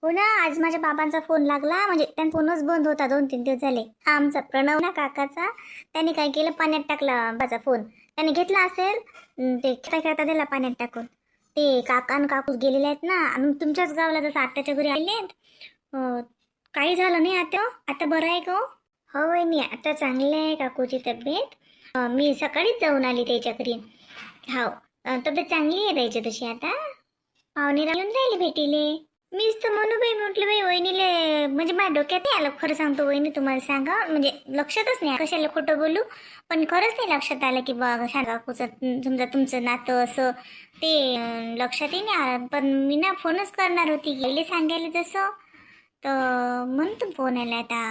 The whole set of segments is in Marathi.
हो ना, आज माझ्या बाबांचा फोन लागला. म्हणजे त्यांचा फोनच बंद होता 2-3 दिवस झाले. हा आमचा प्रणव ना काकाचा, त्याने काय केलं, पाण्यात टाकला बाबाचा फोन. त्याने घेतला असेल, ते खेळता खेळता दिला पाण्यात टाकून. ते काका आणि काकू गेलेले आहेत ना, आणि तुमच्याच गावाला जसं आत्याच्या घरी आले आहेत. काही झालं नाही आता. आता बरं आहे का हो? हो वहिनी, आता चांगली आहे काकूची तब्येत. मी सकाळीच जाऊन आली त्याच्या घरी. हो, तब्येत चांगली आहे त्याची तशी आता. पाहुणे येऊन राहिले भेटीले. मीच तर म्हणू बाई, म्हटलं बाई वहिनीले, म्हणजे माझ्या डोक्यात नाही आलं. खरं सांगतो वहिनी, तुम्हाला सांगा, म्हणजे लक्षातच नाही कशाला खोटं बोलू. पण खरंच नाही लक्षात आलं की बा काकूचं समजा तुमचं नातं असं ते लक्षातही नाही आलं. पण मी ना फोनच करणार होती गेले सांगायला तसं. तर म्हणतो फोन आला आता.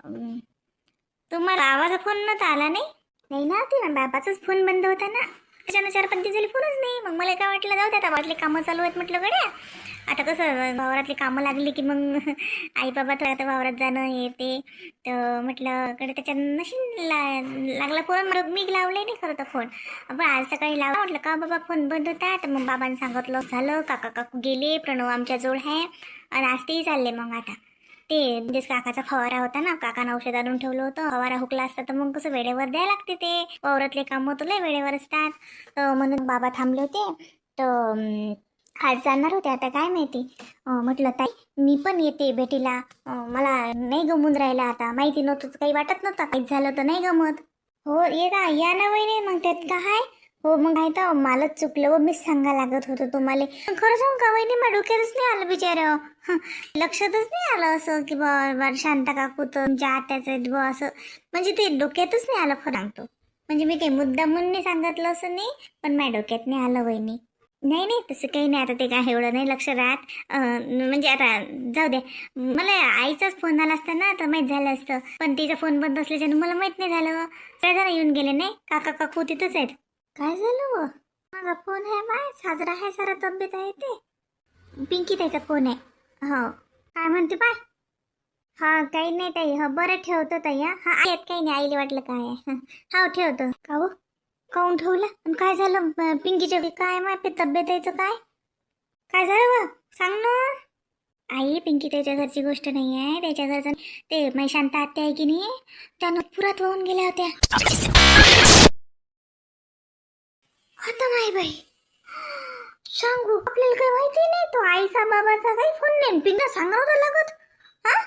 अं, तुम्हाला आवाज फोन नव्हता आला नाही. नाही ना, ते बाबाचाच फोन बंद होता ना, त्याच्यानं 4-5 दिवस झाले फोनच नाही. मग मला काय वाटलं, जाऊ दे आता, वाटले कामं चालू आहेत म्हटलं गड्या. आता कसं वावरातली कामं लागली की मग आई बाबा तर आता वावरात जाणं हे ते. तर म्हटलं कडे त्याच्या नशीन लागला फोन. मग मी लावले नाही खरं तर फोन. पण आज सकाळी लावला, म्हटलं का बाबा फोन बंद होता. तर मग बाबांनी सांगितलं झालं काका काकू गेले, प्रणव आमच्याजवळ आहे. आणि आज तेही चालले. मग आता ते म्हणजे काकाचा फवारा होता ना, काकानं औषध आणून ठेवलं होतं. फवारा हुकला असता तर मग कसं वेळेवर द्यायला लागते. ते वावरातले कामं तुला वेळेवर असतात. तर म्हणून बाबा थांबले होते. तर आज जाणार होते, आता काय माहिती. म्हटलं ताई मी पण येते भेटीला. मला नाही गमून राहिला आता. माहिती नव्हतं तर काही वाटत नव्हतं, काहीच झालं तर नाही गमत. हो या ना वहिनी, मग त्यात काय. हो मग आहे तर मलाच चुकलं व मीच सांगा लागत होतं तुम्हाला. पण खरं सांगू का वहिनी, माझ्या डोक्यातच नाही आलं बिचारं. लक्षातच नाही आलं असं की बा शांता काकू तर तुमच्या आत्याचं आहेत बुवा असं. म्हणजे ते डोक्यातच नाही आलं खरं सांगतो. म्हणजे मी काही मुद्दा म्हणून नाही सांगितलं असं नाही, पण माझ्या डोक्यात नाही आलं वहिनी. नाही नाही, तसं काही नाही. आता ते काय एवढं नाही लक्ष राहत. म्हणजे आता जाऊ द्या. मला आईचाच फोन आला असता ना तर माहीत झालं असतं. पण तिचा फोन बंद असल्याच्यानं मला माहीत नाही झालं. सगळेजण येऊन गेले नाही, काका काकू तिथंच आहेत. काय झालं व? माझा फोन आहे बाय, साजरा आहे, सारा तब्येत आहे ते. पिंकी ताईचा फोन आहे. हो, काय म्हणते बाय. हा काही नाही ताई. हा बरं ठेवतो ताई. हा आहेत, काही नाही. आईला वाटलं काय आहे. हा ठेवतो. का हो, काऊन ठेवला आणि काय झालं पिंकीच्या काय माहिती तब्येत यायचं काय. काय झालं बा, सांग ना. आई पिंकी त्याच्या घरची गोष्ट नाही आहे. त्याच्या घरचं ते मै शांता आत्या आहे की नाही, त्यानं पुरात वाहून गेल्या होत्या. आता माही बाई सांगू, आपल्याला काही माहिती नाही. तो आईचा बाबाचा काही फोन नाही. पिंका सांगावं लागत. हा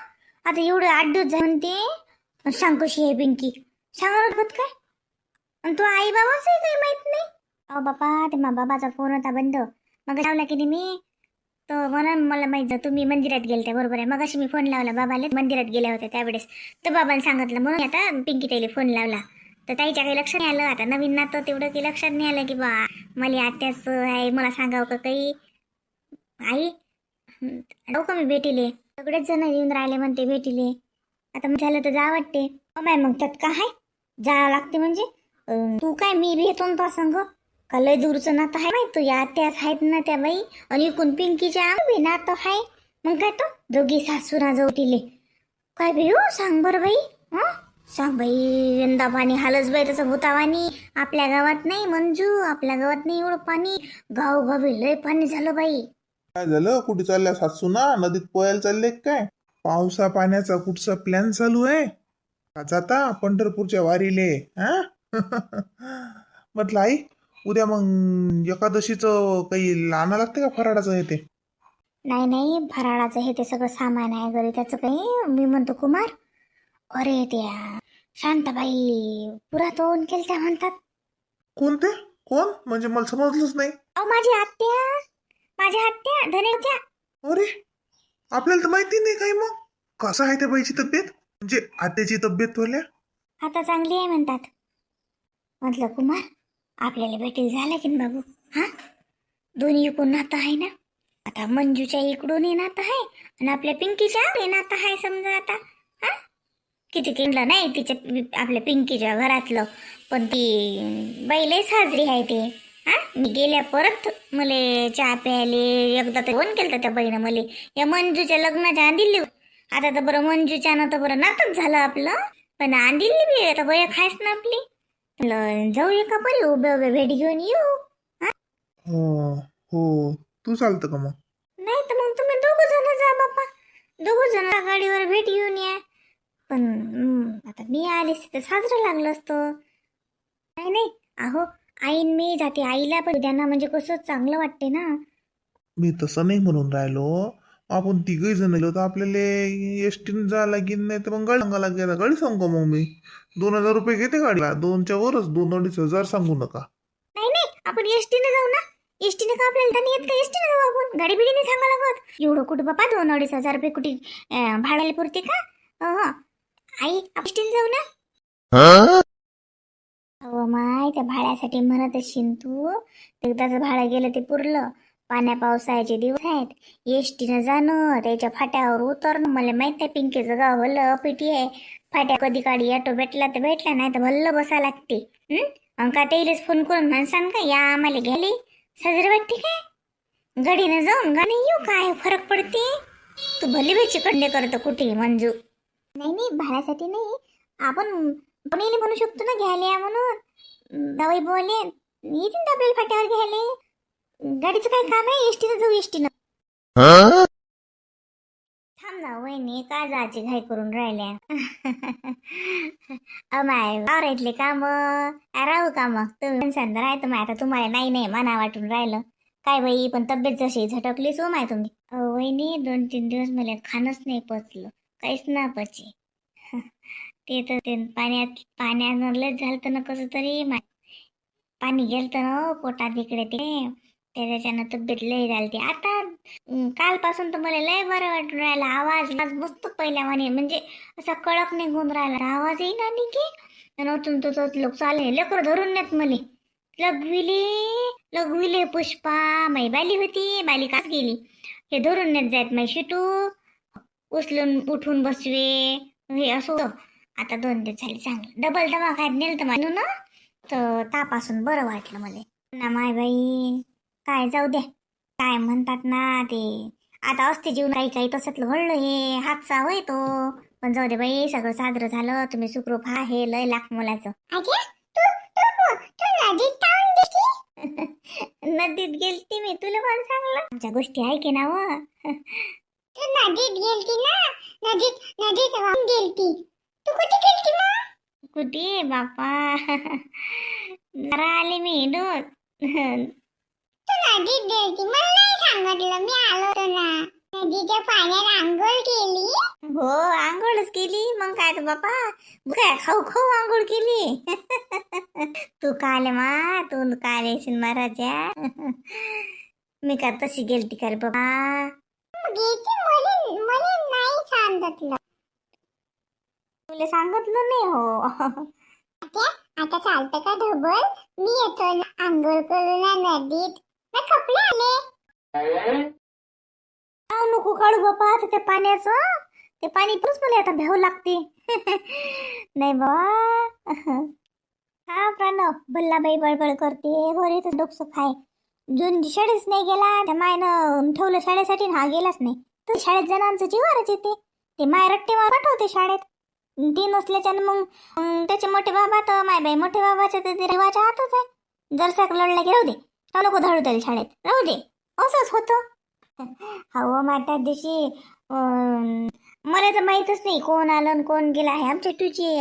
आता एवढे 8 दिवस झाले म्हणते. सांग कशी आहे पिंकी, सांगावं लागत काय. आणि तो आई बाबाचंही काही माहित नाही. अहो बापा, ते मा बाबाचा फोन होता बंद. मग लावला की नाही मी, तर म्हणून मला माहित झालं तुम्ही मंदिरात गेलते. बरोबर आहे, मग अशी मी फोन लावला बाबाले, मंदिरात गेल्या होत्या त्यावेळेस. तर बाबांनी सांगितलं म्हणून आता पिंकी ताईला फोन लावला. तर ताईच्या काही लक्षात नाही आलं. आता नवीन नातं तेवढं काही लक्षात नाही आलं की बा मला आत्याच आहे. मला सांगावं का काही. आई जाऊ का मी भेटीले. सगळेच जण येऊन राहिले म्हणते भेटीले. आता मग झालं तर जा वाटते. माय मग त्यात काय आहे, जावं लागते म्हणजे. तू काय मी बी येतो ना संग. का लय दूरचं नातं आहे माहित. तू या त्याच आहेत ना त्या बाई. आणि इकून पिंकीच्या बी नातं आहे. मग काय तो दोघी सासूरा जोटीले काय बाई हो, सांग बरं बाई. हं सांग बाई, यंदा पाणी हालच बाई तसं भूतावानी. आपल्या गावात नाही मंजू, आपल्या गावात नाही एवढं पाणी. गावगावी लय पाणी झालं बाई. काय झालं, कुठे चालल्या सासू ना, नदीत पोहायला चालले काय? पावसा पाण्याचा कुठचा प्लॅन चालू आहे का? जाता पंढरपूरच्या वारीले हा? म्हटलं आई, उद्या मग एकादशीचं काही आणा लागते का फराळाचं हे ते? नाही नाही, फराळाचं हे ते सगळं सामान आहे घरी. त्याचं काही मी म्हणतो कुमार. अरे त्या शांताबाई पुरात होऊन केलं त्या म्हणतात. कोणते? कोण म्हणजे मला समजलंच नाही. अहो माझी आत्या, माझ्या आत्या धनेच्या. अरे, आपल्याला तर माहिती नाही काही. मग कसं आहे त्या बाईची तब्येत, म्हणजे आत्याची तब्येत थोरल्या? आता चांगली आहे म्हणतात. म्हटलं कुमार, आपल्याला भेटेल झालं की बाबू. हा दोन्ही इकडून नातं आहे ना. आता मंजूच्या इकडून नातं आहे आणि आपल्या पिंकीच्या नातं आहे समजा. आता हा किती केलं नाही तिच्या आपल्या पिंकीच्या घरातलं. पण ती बाईला साजरी आहे ते. हा मी गेल्या परत मले चहा प्यायले एकदा तर फोन केलं त्या बाईनं मले, या मंजूच्या लग्नाच्या आंदिल्ली. आता तर बरं मंजूच्या ना तर बरं नातच झालं आपलं. पण आंदिल्ली बी आता बया खायच ना आपली. जाऊ एका परी उभे उभे भेट घेऊन येऊ. हो हो, तू चालतं का मग? नाही तर मग तुम्ही दोघं जण जा बापा. दोघं जण गाडीवर भेट घेऊन या. पण आता मी आले तर साजरं लागलं असतं. नाही नाही, अहो आईन मी जाते, आईला पण द्या ना, म्हणजे कसं चांगलं वाटते ना. मी तसं नाही म्हणून राहिलो. आपण तिघही जण गेलो तर आपल्याला एस टीने जायला लागेल, नाही तर मग गाडी सांगा लागेल. गाडी सांगू मग मी 2,000 रुपये घेते गाडीला. 2च्या वरच 2-2.5 हजार सांगू नका. नाही नाही, आपण एसटीने जाऊ ना. एसटीने का आपल्याला नाही येत का? एसटीने जाऊ आपण, गाडी बिडीने सांगा लागत. एवढं कुठं बापा 2-2.5 हजार रुपये कुठे भाड्याला पुरते का? हो आई, एसटीने जाऊ ना. हो माय, त्या भाड्यासाठी म्हणत असेल तू. एकदाच भाडं गेलं ते पुरलं. पाण्या पावसाळ्याचे दिवस आहेत, एसटीनं जाणं, त्याच्या फाट्यावर उतरणं. मला माहित आहे पिंकीचं गाव भलं पिटी आहे. फाट्या कधी काढी ऑटो भेटला तर भेटला, नाही तर भल्लं बसा लागते. का तेलेच फोन करून म्हणसान का या आम्हाला घ्यायला? साजरी वाटते काय? गाडीनं जाऊन गाडी येऊ, काय फरक पडते? तू भले बेची कंडे करतो कुठे मंजू. नाही नाही, भाड्यासाठी नाही. आपण कोणीला म्हणू शकतो ना घ्यायला या म्हणून. दवाई बोले येतील ना आपल्याला फाट्यावर घ्यायला. गाडीचं काय काम आहे? एसटीनं जाऊ, एसटीनं. थांब ना वहिनी, का जायची घाई करून राहिल्या? अमाय वावरातले काम राहू का मग? तुम्ही संध्या राहतो माय, आता तुम्हाला नाही नाही मना वाटून राहिलं काय बाई? पण तब्येत जशी झटकलीच हो माय तुम्ही. वहिनी 2-3 दिवस मला खाणंच नाही पचलं, काहीच ना पचे. ते तर ते पाण्यानं लयच झालं ना कसं तरी. पाणी गेलतं ना पोटात इकडे तिकडे, त्याच्यानं तब्येत लय झाली. आता कालपासून तर मला लय बरं वाटून राहिला. आवाज आज मस्त पहिल्या म्हणे, म्हणजे असा कडक निघून राहिला. आवाज येईन आणि की नव्हतं तो लोक चालले लेकर धरून नेत मले. लघविले पुष्पा माई बाली होती, बाली काच गेली. हे धरून नेत जायत माई शिटू, उचलून उठून बसवे, हे असं होतं. आता 2 दिवस झाले चांगलं. डबल दवाखान्यात नेलं तर म्हणून ना, तर तापासून बरं वाटलं मला ना. माय बाई काय जाऊ द्या, काय म्हणतात ना ते आता असते जीवन काही काही तसंच घडलं. हे हातचा होय तो. पण जाऊ दे बाई, सगळं साजरं झालं. तुम्ही सुखरूप हा, हे लय लाख मोलाचं. नदीत गेलती मी, तुला कोण सांगलं? आमच्या गोष्टी ऐके ना व. नदीत गेलती ना, नदीत वाहून गेलती. तू कुठे गेलती मग? कुठे बापा, जरा आले मी हिंडून. तू नदीत गेलती, मला नाही सांगितलं. मी आलो होतो ना. नदीच्या पाण्यात आंघोळ केली. हो आंघोळच केली, मग काय तर बापा, काय खाऊ खाऊ आंघोळ केली. तू काले मा, तू काले येशील महाराजा. मी का तशी गेलती का रे बाबा? नाही सांगितलं, तुला सांगितलं नाही हो. आता चालतं का ढबल? मी येतो ना आंघोळ करून नदीत. कपडे आले नको काढू बापा. आता त्या पाण्याचं, ते पाणी प्लस मला आता भ्यावं लागते. नाही बाबा. हा प्रणव भल्लाबाई बळबळ करते, घरी डोकसं खाय. जून शाळेच नाही गेला, त्या मायनं ठेवलं शाळेसाठी, हा गेलाच नाही. तर शाळेत जणांचं जीवारच येते. ते माय रट्टे पाठवते शाळेत. ती नसल्याच्यानं मग त्याचे मोठे बाबा, तर माय बाई मोठे बाबाच्या ते देवाच्या हातच आहे. जरसा लढला की राहू दे, नको धाडू त्याला शाळेत, राहू दे, असंच होतं. हो मग त्या दिवशी मला तर माहीतच नाही कोण आलं आणि कोण गेला आहे. आमच्या तुझी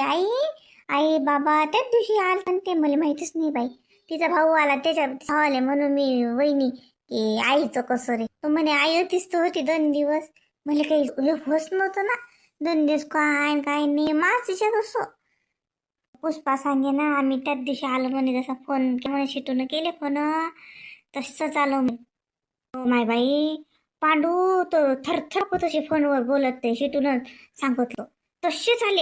आई बाबा त्याच दिवशी आल, पण ते मला माहीतच नाही बाई. तिचा भाऊ आला, त्याच्या भावाले म्हणून मी वहिनी की आईचं कसं रे, तो म्हणे आई होतीच तर होती 2 दिवस. मला काही होत नव्हतं ना 2 दिवस, काय काय नाही माझ्या कसं. पुष्पा सांगे ना, आम्ही त्याच दिवशी आलो म्हणे, जसा फोन म्हणे शिटून केले फोन, तसंच आलो मी. हो माय बाई, पांडू तो थरथर तसे फोनवर बोलत ते शिटून सांगतलो तसेच आले.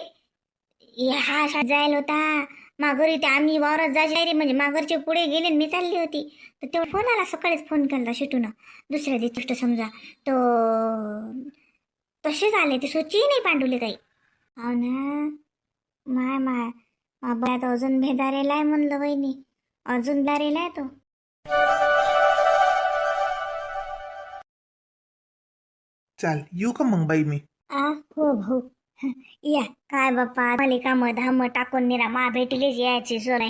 हा शाळेत जायला होता माघारी, ते आम्ही वावरात जायला रे, म्हणजे माघरचे पुढे गेले, मी चालली होती. तर तेव्हा फोन आला, सकाळीच फोन केला शिटून. दुसऱ्या दिवशी समजा तो तसेच आले, ते सोची नाही पांडुले काही. हो ना, माय माय बाय, तो अजून भेदारेला आहे म्हणलं वहिनी, अजून दारेला आहे तो. चाल येऊ का मग बाई मी? हो भाऊ, या काय बाप्पा, मला काम धाम टाकून निरा मा भेटीलेच यायची सोय.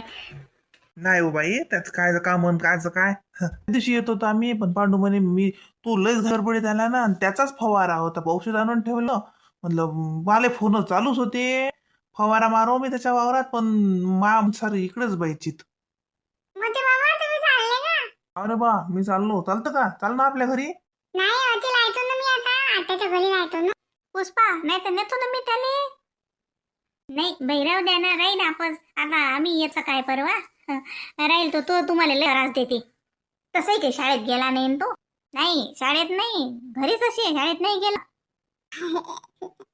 नाही हो बाई, त्याच काय काम अन कायचं काय. त्या दिवशी येत होतो आम्ही, पण पांडू म्हणे मी तू लयच गडबडीत आला ना, आणि त्याचाच फवारा होता, औषध आणून ठेवलं. म्हणलं माले फोन चालूच होते, फवारा मारो मी त्याच्या वावरात, पण माम सारी इकडेच बाईचित. मोठे मामा तुम्ही चालले का? अरे बा, मी चाललो. चालतं का? चाल ना आपल्या घरी. नाही होते लायतो ना मी आता आत्याच्या घरी लायतो ना. पुष्पा नाही तर नेतो ना मी त्याले. नाही भैरव द्या ना राहील आपण आता आम्ही याचा काय परवा राहील तो तो तुम्हाला लय त्रास देते. तसंही काही शाळेत गेला नाही न तो. नाही शाळेत नाही घरीच असे शाळेत नाही गेला.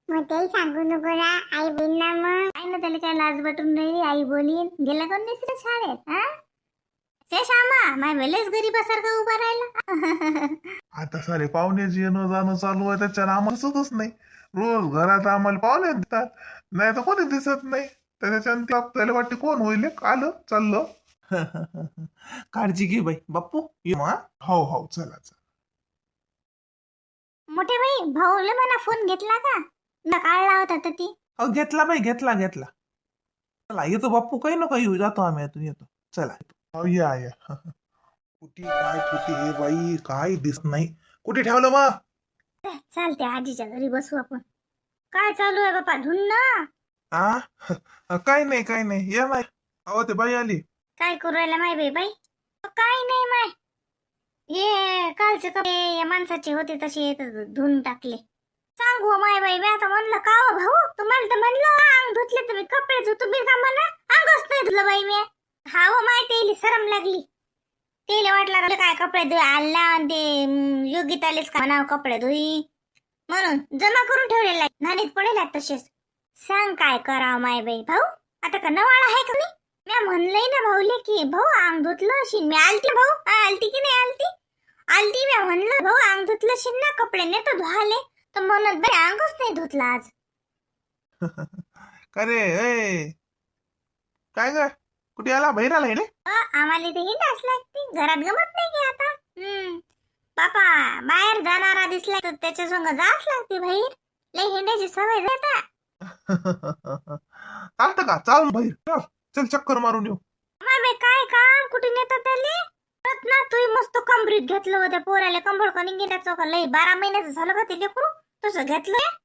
मग ते सांगू नको ना आई बोल ना मग काय ना त्याला काय लाज वाटून राहिली आई बोलीन गेला कोण नाही शाळेत हा ते श्यामा माय वेळेस गरीबासारखा उभा राहिला. आता सारे पाहुण्याची येणं जाणं चालू आहे, त्याच्यानं आम्हाला सुचतच नाही. रोज घरात आम्हाला पाहुणे दिसतात, नाही तर कोणी दिसत नाही. त्याच्यानं त्याला वाटते कोण होईल आलं चाललं. काळजी घे बाई. बाप्पू ये मा. हो हो, चला चला. मोठे भाई भाऊले म्हणा फोन घेतला का ना काढला होता तर ती. हो घेतला बाई, घेतला घेतला. चला येतो बाप्पू, काही नको येऊ, जातो आम्ही इथून येतो. चला हो, या या. कुठे काय ठेवते हे बाई, काय दिसत नाही. कुठे ठेवलं मग? चालते आजीच्या घरी बसू आपण. काय चालू आहे बापा धुन्न. काय नाही काय नाही, या बाई. अहो ते बाई आली. काय करू राहिला माय बाई काय नाही माय ये कालचे कपडे या माणसाचे होते तसे धुवून टाकले. सांगू माय बाई मी आता म्हणलं का हो भाऊ तुम्हाला तर म्हणलं अंग धुतले तुम्ही कपडे धु तुम्ही का म्हणा अंगच नाही धुतलं बाई मी. हा हो माय तेली शरम लागली. तेले वाटलं काय कपडे धुई आला आणि ते योगितालेच का म्हणावं कपडे धुई म्हणून जमा करून ठेवलेला नानीत पडेल तसेच. सांग काय करावं माय बाई भाऊ आता का नवाळा आहे का मी म्हणलंय ना भाऊले की भाऊ अंग धुतलं अशी मी आलती भाऊ आलती की नाही आलती आलती मी म्हणलं भाऊ अंग धुतलं अशी ना कपडे नेतो धुवाले तर म्हणत बाई अंगच नाही धुतला आज. काय रे ए, काय ग कुठे आला बाहेर आला रे? आम्हाला ते हिंडाच लागते घरात गमत नाही की आता. बापा बाहेर जाणारा दिसला तर त्याच्या संग जाच लागते बाहेर लय हिंडायची सवय जाता. चालतं का? चाल बाहेर चल, चल चक्कर मारून येऊ. माय काय काम कुठे नेतात त्याले ना तू मस्त कंबरीत घेतलं होतं पोराला कंबळ कणी गेल्याचं का लय 12 महिन्याचं झालं का ते लेकरू तसं घेतलं.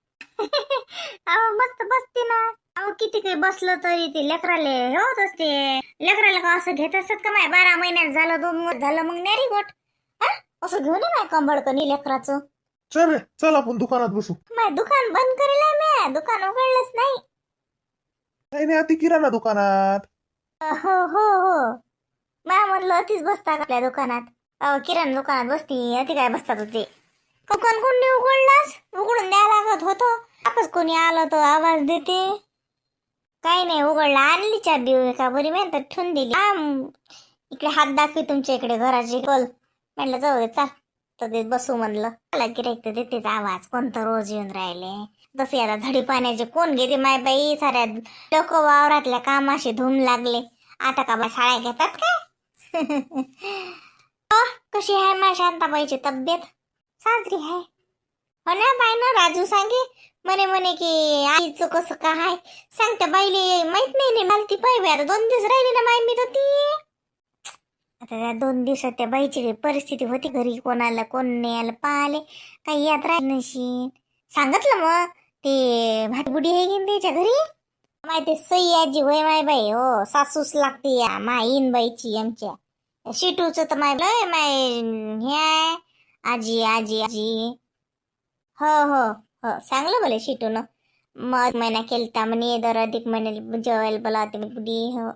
अहो मस्त बसते ना. अहो किती काही बसलं तरी ते लेकराले होत असते लेकराला का असं घेत असतात का माय 12 महिन्यात झालं 2 महिने झालं मग नॅरी गोट असं घेऊन नाही कंबळ कणी लेकराचं. चल रे चल आपण दुकानात बसू. माय दुकान बंद करेल मी दुकान उघडलंच नाही. नाही नाही, आता किराणा दुकानात. हो हो हो मा म्हणलं अतिच बसता आपल्या दुकानात. किराणा दुकानात बसती अति काय बसतात होते. दुकान कोणी उघडलास उघडून द्या लागत होतं आपच कोणी आलं तर आवाज देते. काही नाही उघडला आणली चाबी का बरी म्हणतात ठेवून दिली. इकडे हात दाखवी तुमच्या इकडे घराची कल म्हणलं जाऊ दे चाल तर ते बसू म्हणलं. मला गिराईक तर देतेच आवाज कोणतं रोज येऊन राहिले तसे आता झडी पाण्याचे कोण घेते माय बाई साऱ्या लोक वावरातल्या कामाशी धूम लागले. आता का बा साड्या घेतात काय. कशी आहे मा शांताबाईची तब्येत साजरी आहे हो ना बाई ना राजू सांगे म्हणे म्हणे की आईचं कसं काय सांगते बाईले माहित नाही मला ती पाहिजे आता 2 दिवस राहिली ना माय मी तर ती आता त्या 2 दिवसात त्या बाईची परिस्थिती होती घरी कोणाला कोण नाही आलं पाहिले काही यात राहिली नशी सांगितलं मग ते भाटबुडी आहे की त्याच्या घरी माहिती सई आजी होय माय बाई हो सासूस लागते या माईन बाईची आमच्या शिटूचं तर माय लय माय हे आजी आजी आजी हो हो हो सांगलं बोले शिटून मग महिना केलता म्हणे दर अधिक महिन्याला जेवायला बोलावते मी बुडी हो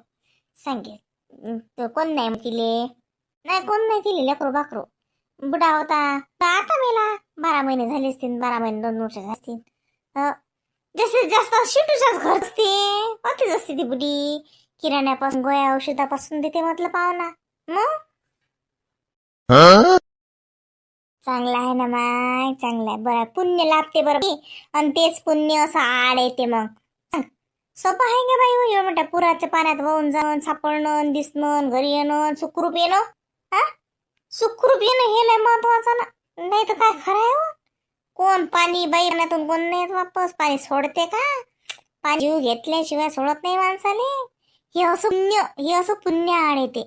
सांगे कोण नाही तिले नाही कोण नाही तिले लेकरू बाकरू बुडा होता आता मेला 12 महिने झाले असतील 12 महिने 2 वर्ष असतील. जास्तीत जास्त शिटूच्याच घर असते होतीच असते ती बुडी किराण्यापासून गोळ्या औषधापासून देते म्हटलं पाहुणा मग चांगला आहे ना माय चांगला आहे बरं पुण्य लाभते बरं आणि तेच पुण्य असं आड येते मग सोपं आहे का बाई एवढं मोठ्या पुराच्या पाण्यात वाहून जाऊन सापडणं दिसणं घरी येणं सुखरूप येणं सुखरूप येणं हे लय महत्वाचं ना नाही तर काय खरं आहे हो. कोण पाणी बाई पाण्यातून कोण नाही वापस पाणी सोडते का पाणी जीव घेतल्याशिवाय सोडत नाही माणसाले हे असं पुण्य आणि ते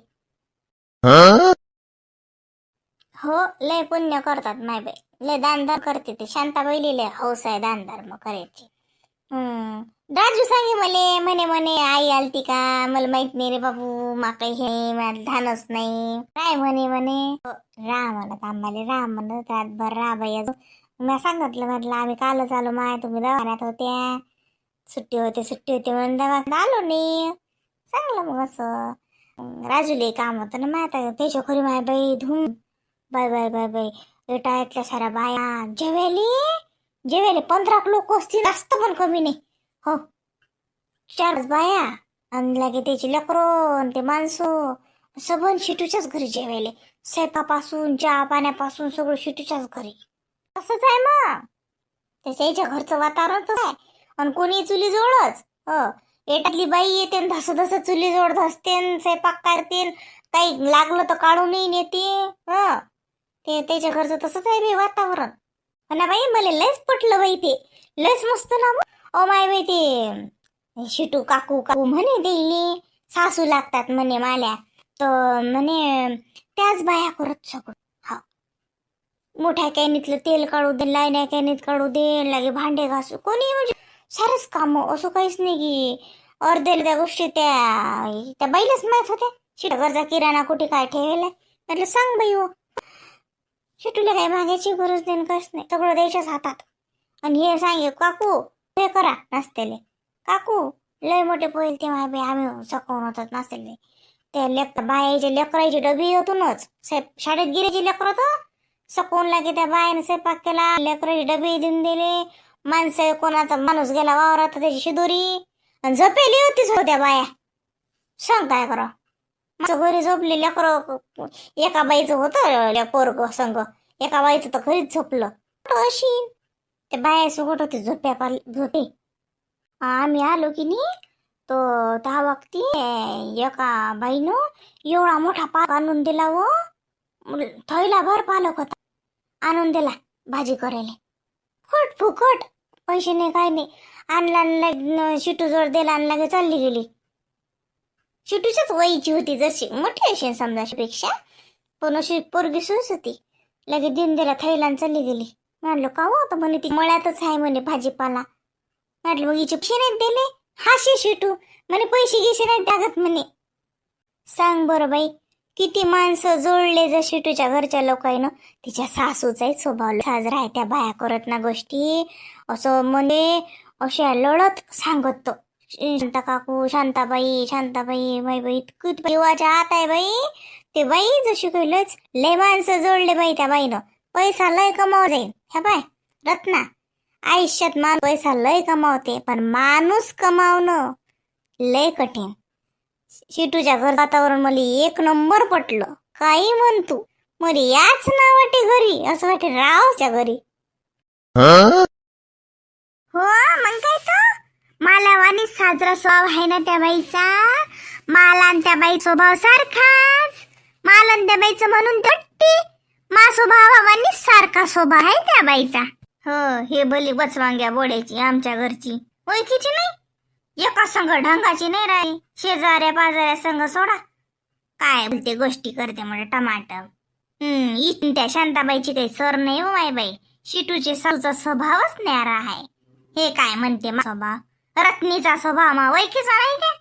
हो लय पुण्य करतात माय बाई लय दानदार करते ते शांताबाई लय हौस आहे दान धर्म करायची. राजू सांगे म्हणे आई आलती का मला माहित नाही रे बाबू मा काही हे मला ध्यानच नाही काय म्हणे राह म्हणत आम्हाला राह म्हणत रातभर राह बाई अजून मी म्हटलं आम्ही कालच आलो माय तुम्ही दवाखान्यात होत्या सुट्टी होती म्हणून दवाखान्यात आलो नाही चांगलं मग असं राजूले काम होतं ना माय आता त्याच्या खरी माय बाई धूम बाय बाय बाय बाय रिटायरच्या साऱ्या बाया जेवेले 15 लोक असतील जास्त पण कमी नाही हो 4 बाया आणि लागे त्याची लेकरं ते माणसं सबन शिटूच्याच घरी जेवायले स्वयंपापासून चहा पाण्यापासून सगळं शिटूच्याच घरी तसंच आहे मग त्याच्या घरचं वातावरण तर आहे आणि कोणी चुली जोडच हो एटातली बाई येते धस धस चुली जोड धसते स्वयंपाक करते काही लागलं तर काढूनही नेते ह ते त्याच्या घरचं तसंच आहे बाई वातावरण ना बाई मला लयच पटलं बाई ते लयच मस्त ना ओ माय बाई ते शिटू काकू म्हणे देईली सासू लागतात म्हणे माल्या तर म्हणे त्याच बाया करत सगळं हा मोठ्या कॅनीतलं तेल काढू दे लायण्या कॅनीत काढू दे लागे भांडे घासू कोणी म्हणजे सारच काम असं काहीच नाही की अर्ध्याला त्या गोष्टी त्या बाईलाच माहित होत्या शिटगरचा किराणा कुठे काय ठेवलाय म्हटलं सांग बाई हो शिटूला काही मागायची गरज नाही काहीच नाही सगळं द्यायच्याच हातात आणि हे सांगे काकू हे करा नाश्त्याले काकू लय मोठे पोहेल ते माय बाई आम्ही सकवून होतात नाश्त्याले त्या बायाचे लेकरायची डबी होतूनच शाळेत गिरायची लेकर तर सकवून लागे त्या बायाने स्वयंपाक केला लेकराची डबी देऊन दिले माणसं कोणाचा माणूस गेला वावरात त्याची शिदोरी आणि झपेली होतीच होत्या बाया सांग काय करा घरी झोपले लेकर एका बाईचं होतं पोरग संग एका बाईचं तर घरीच झोपलं अशी ते बाया सुगट होते झोपे आम्ही आलो की नाही तो त्या वक्ती एका बाईनं एवढा मोठा पाक आणून दिला व थैला भर पालक होता आणून दिला भाजी करायला फुकट फुकट पैसे नाही काय नाही आणला शिटू जोड दिला आणि लागे चालली गेली शिटूच्याच वयची होती जशी मोठी अशी समजा पेक्षा पण अशी पोरगी सुस होती लगे दिन दिला थैला चालली गेली म्हटलं का हो तर म्हणे ती मळ्यातच आहे म्हणे भाजीपाला म्हटलं मग हिचे पैसे नाही दिले हाशी शिटू म्हणे पैसे गिसे नाही टाकत म्हणे सांग बरं बाई किती माणसं जोडले जर शिटूच्या घरच्या लोकांना तिच्या सासूचाही स्वभाव साजरा आहे त्या बाया करत ना गोष्टी असं म्हणे अशा लढत सांगत तो शांता काकू शांताबाई माई बाई इतकं जीवाच्या आत आहे बाई ते बाई जशी कळलंच लय माणसं जोडले बाई त्या बाईनं पैसा लय कमाव जाईल ह्या बाय रत्ना आयुष्यात पैसा लय कमावते पण माणूस कमावणं लय कठीण शिटूच्या घर वातावरण मला 1 नंबर पटलं काही म्हण तू मला याच ना वाटे घरी असं वाटे रावच्या घरी हो मग काय तर मला वाणी साजरा स्वभाव आहे ना त्या बाईचा मला आणि त्या बाई स्वभाव सारखाच मला आणि त्या बाईचं म्हणून तट्टी मा स्वभावानी सारखा स्वभाव आहे त्या बाईचा हो हे भली बचवांग्या बोड्याची आमच्या घरची ओळखीची नाही एका संघ ढंगाची नाही राही शेजाऱ्या पाजाऱ्या संघ सोडा काय बोलते गोष्टी करते म्हणजे टमाटर त्या शांताबाईची काही सर नाही हो माय बाई शिटूचे सासूचा स्वभावच न्यारा आहे हे काय म्हणते स्वभाव रत्नीचा स्वभाव मा ओळखीचा नाही काय